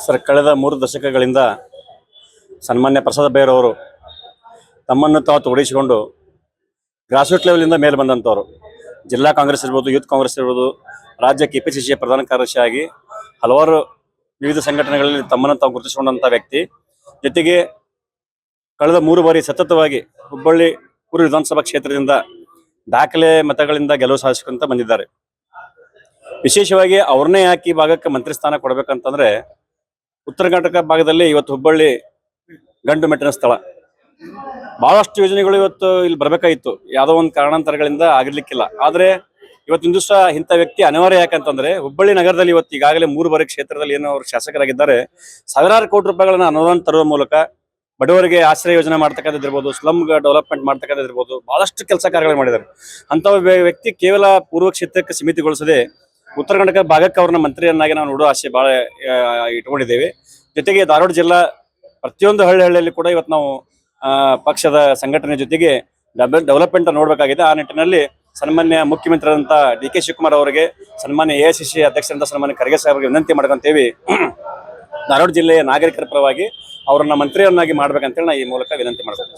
Sir, ಕಳೆದ 3 ದಶಕಗಳಿಂದ ಸನ್ಮಾನ್ಯ ಪ್ರಸಾದ ಬೈರವರು ತಮ್ಮನ್ನು ತಾವು ತೊಡಗಿಸಿಕೊಂಡು ಗ್ರಾಸ್ರೂಟ್ ಲೆವೆಲಿಂದ ಮೇಲೆ ಬಂದಂಥವ್ರು. ಜಿಲ್ಲಾ ಕಾಂಗ್ರೆಸ್ ಇರ್ಬೋದು, ಯೂತ್ ಕಾಂಗ್ರೆಸ್ ಇರ್ಬೋದು, ರಾಜ್ಯ KPCC ಪ್ರಧಾನ ಕಾರ್ಯದರ್ಶಿಯಾಗಿ ಹಲವಾರು ವಿವಿಧ ಸಂಘಟನೆಗಳಲ್ಲಿ ತಮ್ಮನ್ನು ತಾವು ಗುರುತಿಸಿಕೊಂಡಂಥ ವ್ಯಕ್ತಿ. ಜೊತೆಗೆ ಕಳೆದ 3 ಬಾರಿ ಸತತವಾಗಿ ಹುಬ್ಬಳ್ಳಿ ಪೂರ್ವ ವಿಧಾನಸಭಾ ಕ್ಷೇತ್ರದಿಂದ ದಾಖಲೆ ಮತಗಳಿಂದ ಗೆಲುವು ಸಾಧಿಸಿಕೊಂತ ಬಂದಿದ್ದಾರೆ. ವಿಶೇಷವಾಗಿ ಅವ್ರನ್ನೇ ಯಾಕೆ ಈ ಭಾಗಕ್ಕೆ ಮಂತ್ರಿ ಸ್ಥಾನ ಕೊಡಬೇಕಂತಂದ್ರೆ, ಉತ್ತರ ಕರ್ನಾಟಕ ಭಾಗದಲ್ಲಿ ಇವತ್ತು ಹುಬ್ಬಳ್ಳಿ ಗಂಡು ಮೆಟ್ಟಿನ ಸ್ಥಳ. ಬಹಳಷ್ಟು ಯೋಜನೆಗಳು ಇವತ್ತು ಇಲ್ಲಿ ಬರಬೇಕಾಗಿತ್ತು, ಯಾವುದೋ ಒಂದು ಕಾರಣಾಂತರಗಳಿಂದ ಆಗಿರ್ಲಿಕ್ಕಿಲ್ಲ. ಆದರೆ ಇವತ್ತಿನ ದಿವಸ ಇಂಥ ವ್ಯಕ್ತಿ ಅನಿವಾರ್ಯ. ಯಾಕಂತಂದ್ರೆ ಹುಬ್ಬಳ್ಳಿ ನಗರದಲ್ಲಿ ಇವತ್ತು ಈಗಾಗಲೇ 3 ಬಾರಿ ಕ್ಷೇತ್ರದಲ್ಲಿ ಏನು ಅವರು ಶಾಸಕರಾಗಿದ್ದಾರೆ, ಸಾವಿರಾರು ಕೋಟಿ ರೂಪಾಯಿಗಳನ್ನ ಅನುದಾನ ತರುವ ಮೂಲಕ ಬಡವರಿಗೆ ಆಶ್ರಯ ಯೋಜನೆ ಮಾಡ್ತಕ್ಕಂಥದ್ದಿರ್ಬೋದು, ಸ್ಲಮ್ ಡೆವಲಪ್ಮೆಂಟ್ ಮಾಡ್ತಕ್ಕಂಥದ್ದಿರ್ಬೋದು, ಬಹಳಷ್ಟು ಕೆಲಸ ಕಾರ್ಯಗಳು ಮಾಡಿದ್ದಾರೆ. ಅಂಥ ವ್ಯಕ್ತಿ ಕೇವಲ ಪೂರ್ವ ಕ್ಷೇತ್ರಕ್ಕೆ ಸೀಮಿತಗೊಳಿಸದೆ ಉತ್ತರ ಕರ್ನಾಟಕ ಭಾಗಕ್ಕೆ ಅವ್ರನ್ನ ಮಂತ್ರಿಯನ್ನಾಗಿ ನಾವು ನೋಡೋ ಆಸೆ ಭಾಳ ಇಟ್ಕೊಂಡಿದ್ದೇವೆ. ಜೊತೆಗೆ ಧಾರವಾಡ ಜಿಲ್ಲಾ ಪ್ರತಿಯೊಂದು ಹಳ್ಳಿಯಲ್ಲಿ ಕೂಡ ಇವತ್ತು ನಾವು ಪಕ್ಷದ ಸಂಘಟನೆ ಜೊತೆಗೆ ಡೆವಲಪ್ಮೆಂಟ್ ನೋಡಬೇಕಾಗಿದೆ. ಆ ನಿಟ್ಟಿನಲ್ಲಿ ಸನ್ಮಾನ್ಯ ಮುಖ್ಯಮಂತ್ರಿಯಾದಂಥ DK ಶಿವಕುಮಾರ್ ಅವರಿಗೆ, ಸನ್ಮಾನ್ಯ AICC ಅಧ್ಯಕ್ಷರಂತ ಸನ್ಮಾನ್ಯ ಖರ್ಗೆ ಸಾಹೇಬರಿಗೆ ವಿನಂತಿ ಮಾಡ್ಕೊಂತೇವೆ. ಧಾರವಾಡ ಜಿಲ್ಲೆಯ ನಾಗರಿಕರ ಪರವಾಗಿ ಅವರನ್ನ ಮಂತ್ರಿಯನ್ನಾಗಿ ಮಾಡ್ಬೇಕಂತೇಳಿ ನಾ ಈ ಮೂಲಕ ವಿನಂತಿ ಮಾಡ್ತೀನಿ.